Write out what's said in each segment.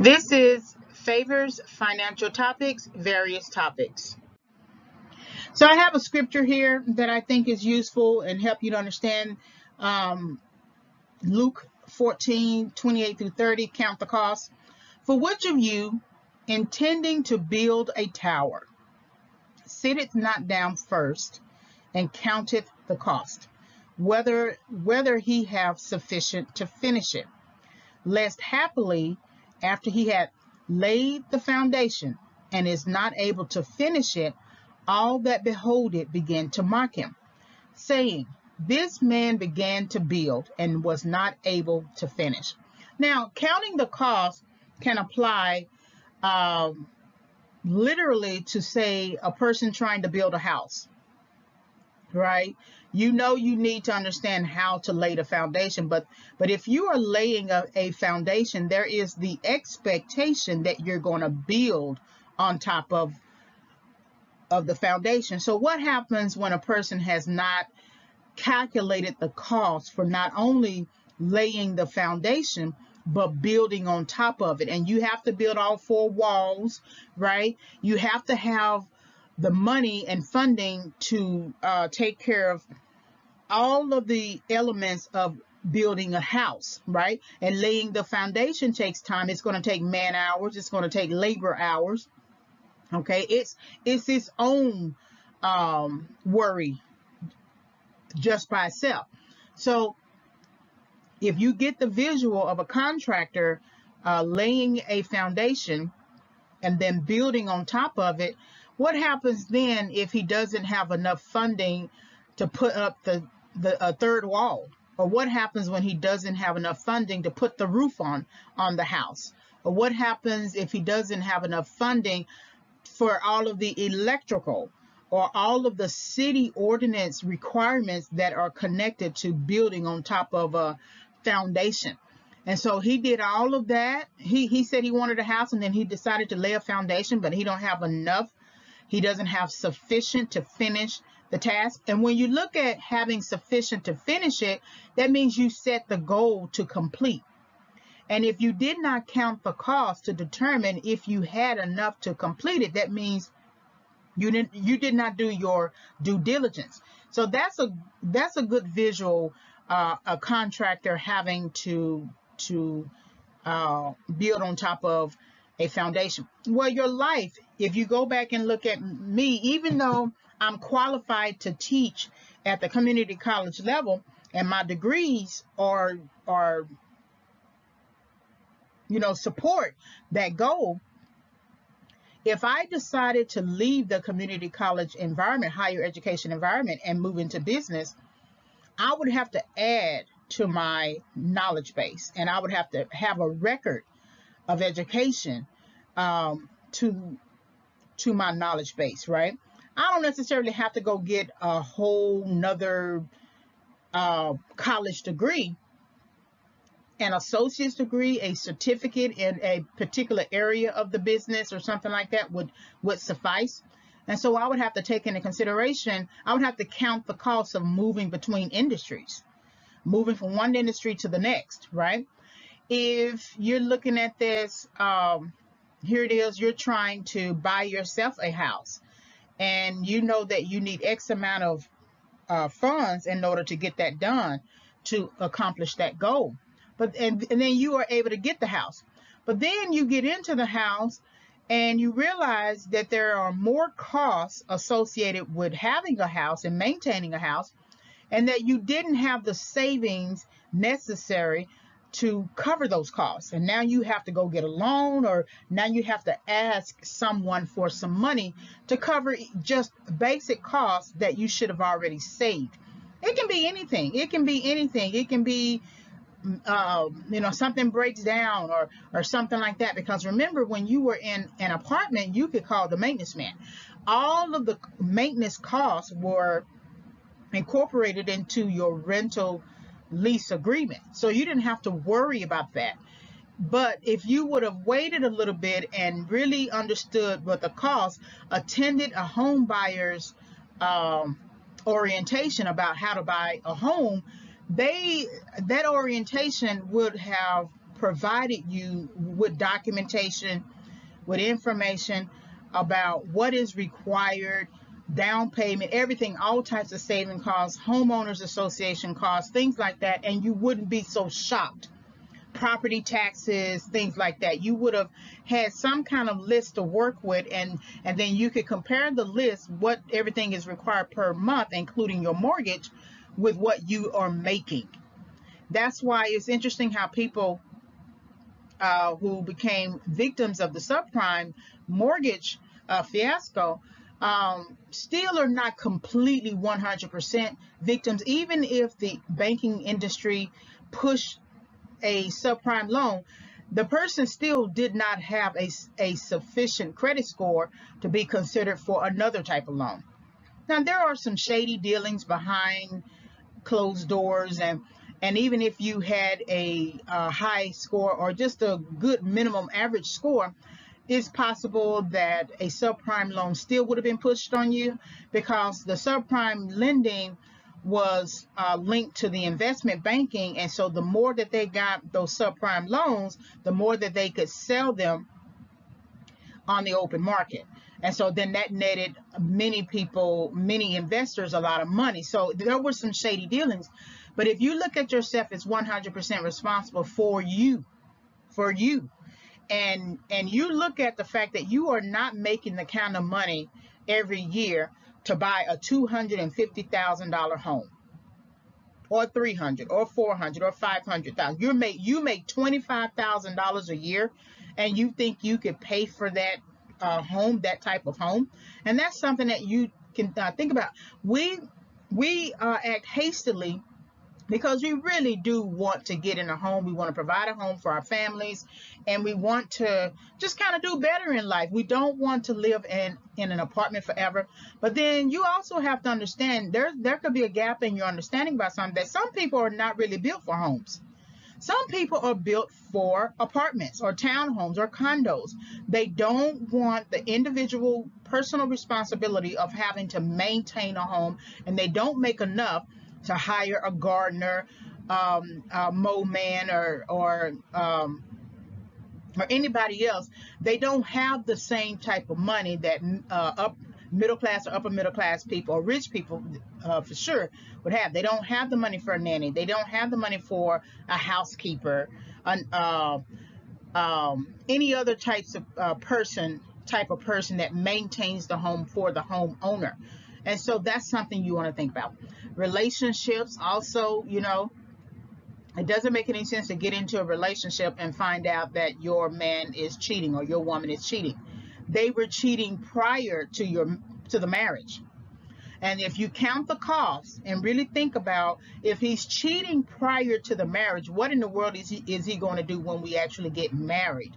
This is Favors Financial Topics, various topics. So I have a scripture here that I think is useful and help you to understand um, Luke 14:28 through 30, count the cost. For which of you, intending to build a tower, sitteth not down first and counteth the cost, whether he have sufficient to finish it, lest happily, after he had laid the foundation and is not able to finish it, all that behold it begin to mock him, saying, this man began to build and was not able to finish. Now, counting the cost can apply literally to, say, a person trying to build a house, right? You know, you need to understand how to lay the foundation, but if you are laying a foundation, there is the expectation that you're going to build on top of the foundation. So what happens when a person has not calculated the cost for not only laying the foundation but building on top of it? And you have to build all four walls, right? You have to have the money and funding to take care of all of the elements of building a house, right? And laying the foundation takes time. It's going to take man hours. It's going to take labor hours. Okay, it's its own worry just by itself. So if you get the visual of a contractor laying a foundation and then building on top of it, what happens then if he doesn't have enough funding to put up the third wall? Or what happens when he doesn't have enough funding to put the roof on the house? Or what happens if he doesn't have enough funding for all of the electrical or all of the city ordinance requirements that are connected to building on top of a foundation? And so he did all of that. He said he wanted a house, and then he decided to lay a foundation, but he don't have enough. He doesn't have sufficient to finish the task. And when you look at having sufficient to finish it, that means you set the goal to complete. And if you did not count the cost to determine if you had enough to complete it, that means you did not do your due diligence. So that's a good visual, a contractor having to build on top of a foundation. Well, your life, if you go back and look at me, even though I'm qualified to teach at the community college level, and my degrees are support that goal, if I decided to leave the community college environment, higher education environment, and move into business, I would have to add to my knowledge base, and I would have to have a record of education to my knowledge base, right? I don't necessarily have to go get a whole nother college degree. An associate's degree, a certificate in a particular area of the business or something like that would suffice. And so I would have to take into consideration, I would have to count the cost of moving between industries, moving from one industry to the next, right? If you're looking at this, here it is, you're trying to buy yourself a house, and you know that you need X amount of funds in order to get that done, to accomplish that goal. And then you are able to get the house. But then you get into the house and you realize that there are more costs associated with having a house and maintaining a house, and that you didn't have the savings necessary to cover those costs. And now you have to go get a loan, or now you have to ask someone for some money to cover just basic costs that you should have already saved. It can be anything. It can be anything. It can be something breaks down or something like that. Because remember, when you were in an apartment, you could call the maintenance man. All of the maintenance costs were incorporated into your rental lease agreement, so you didn't have to worry about that. But if you would have waited a little bit and really understood what the cost, attended a home buyer's orientation about how to buy a home, that orientation would have provided you with documentation, with information about what is required, down payment, everything, all types of saving costs, homeowners association costs, things like that, and you wouldn't be so shocked. Property taxes, things like that. You would have had some kind of list to work with, and then you could compare the list, what everything is required per month, including your mortgage, with what you are making. That's why it's interesting how people who became victims of the subprime mortgage fiasco still are not completely 100% victims, even if the banking industry pushed a subprime loan. The person still did not have a sufficient credit score to be considered for another type of loan. Now, there are some shady dealings behind closed doors, and even if you had a high score or just a good minimum average score, it's possible that a subprime loan still would have been pushed on you, because the subprime lending was linked to the investment banking, and so the more that they got those subprime loans, the more that they could sell them on the open market. And so then that netted many people, many investors, a lot of money. So there were some shady dealings. But if you look at yourself as 100% responsible for you, and you look at the fact that you are not making the kind of money every year to buy a $250,000 home, or $300,000, or $400,000, or $500,000. You make $25,000 a year, and you think you could pay for that home, that type of home, and that's something that you can think about. We act hastily because we really do want to get in a home. We want to provide a home for our families, and we want to just kind of do better in life. We don't want to live in an apartment forever. But then you also have to understand there could be a gap in your understanding about something, that some people are not really built for homes. Some people are built for apartments or townhomes or condos. They don't want the individual personal responsibility of having to maintain a home, and they don't make enough to hire a gardener, a mow man, or anybody else. They don't have the same type of money that middle class or upper middle class people, or rich people for sure, would have. They don't have the money for a nanny. They don't have the money for a housekeeper, any other type of person that maintains the home for the homeowner. And so that's something you want to think about. Relationships also, it doesn't make any sense to get into a relationship and find out that your man is cheating or your woman is cheating. They were cheating prior to the marriage. And if you count the costs and really think about, if he's cheating prior to the marriage, what in the world is he going to do when we actually get married?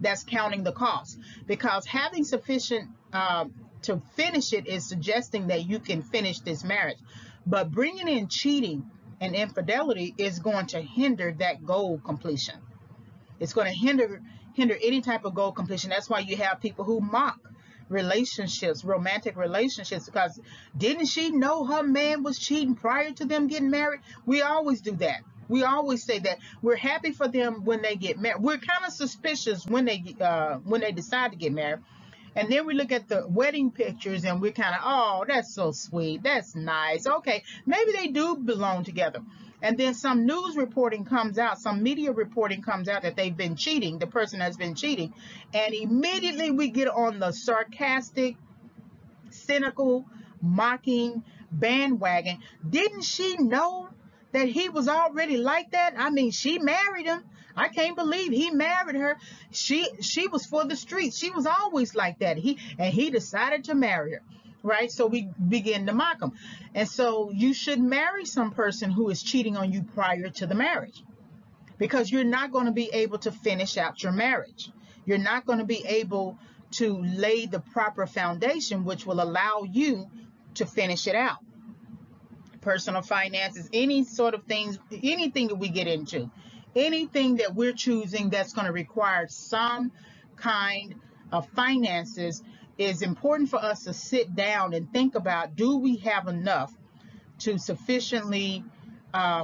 That's counting the costs, because having sufficient to finish it is suggesting that you can finish this marriage. But bringing in cheating and infidelity is going to hinder that goal completion. It's going to hinder any type of goal completion. That's why you have people who mock relationships, romantic relationships, because didn't she know her man was cheating prior to them getting married? We always do that. We always say that we're happy for them when they get married. We're kind of suspicious when they decide to get married. And then we look at the wedding pictures and we're kind of, oh, that's so sweet. That's nice. Okay, maybe they do belong together. And then some news reporting comes out, some media reporting comes out that they've been cheating, the person has been cheating. And immediately we get on the sarcastic, cynical, mocking bandwagon. Didn't she know that he was already like that? I mean, she married him. I can't believe he married her. She was for the streets. She was always like that. He decided to marry her, right? So we begin to mock him. And so you should marry some person who is cheating on you prior to the marriage, because you're not going to be able to finish out your marriage. You're not going to be able to lay the proper foundation, which will allow you to finish it out. Personal finances, any sort of things, anything that we get into, anything that we're choosing that's going to require some kind of finances, is important for us to sit down and think about, do we have enough to sufficiently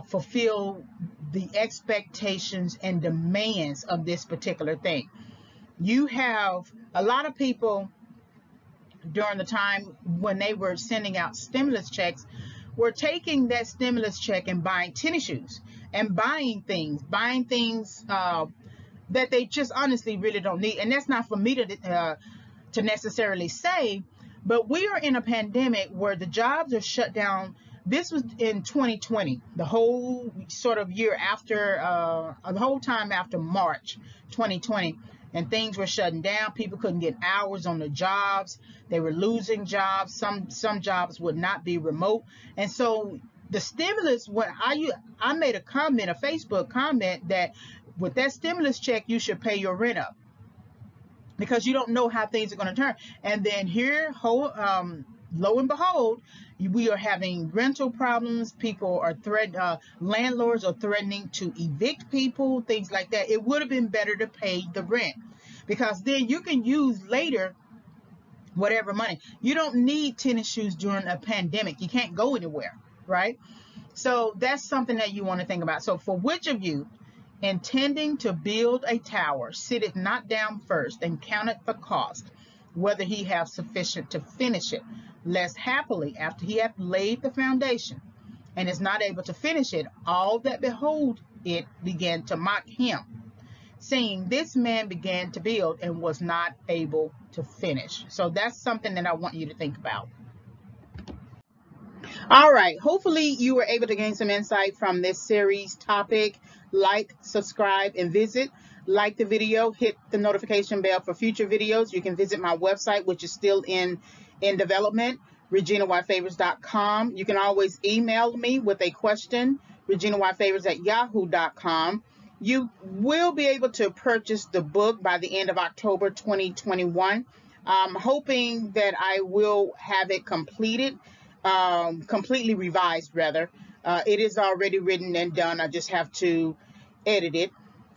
fulfill the expectations and demands of this particular thing. You have a lot of people during the time when they were sending out stimulus checks were taking that stimulus check and buying tennis shoes and buying things that they just honestly really don't need. And that's not for me to necessarily say, but we are in a pandemic where the jobs are shut down. This was in 2020, the whole sort of year after, the whole time after March 2020, and things were shutting down. People couldn't get hours on the jobs. They were losing jobs. Some jobs would not be remote. And so the stimulus, when I made a Facebook comment that with that stimulus check, you should pay your rent up, because you don't know how things are going to turn. And then here, lo and behold, we are having rental problems. People are landlords are threatening to evict people, things like that. It would have been better to pay the rent, because then you can use later whatever money. You don't need tennis shoes during a pandemic. You can't go anywhere, right? So that's something that you want to think about. So for which of you intending to build a tower, sit it not down first and count it the cost, whether he have sufficient to finish it, lest happily after he hath laid the foundation and is not able to finish it, all that behold it began to mock him, saying, this man began to build and was not able to finish. So that's something that I want you to think about. All right, hopefully you were able to gain some insight from this series topic. Like, subscribe, and visit. Like the video, hit the notification bell for future videos. You can visit my website, which is still in development, reginayfavors.com. You can always email me with a question, reginayfavors@yahoo.com. You will be able to purchase the book by the end of October 2021. I'm hoping that I will have it completed, completely revised rather. It is already written and done. I just have to edit it.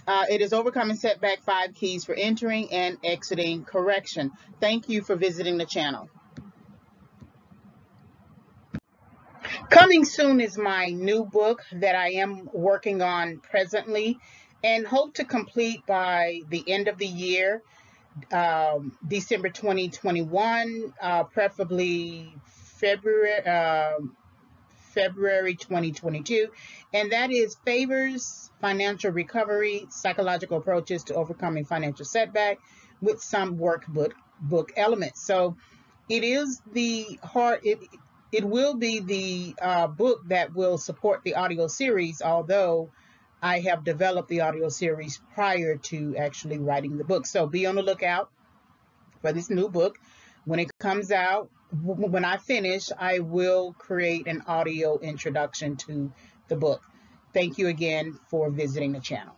It is Overcoming Setback, 5 Keys for Entering and Exiting Correction. Thank you for visiting the channel. Coming soon is my new book that I am working on presently and hope to complete by the end of the year, December 2021, preferably February 2022, and that is Favors, Financial Recovery, Psychological Approaches to Overcoming Financial Setback, with some workbook elements. So it is it will be the book that will support the audio series, although I have developed the audio series prior to actually writing the book. So be on the lookout for this new book. When it comes out, when I finish, I will create an audio introduction to the book. Thank you again for visiting the channel.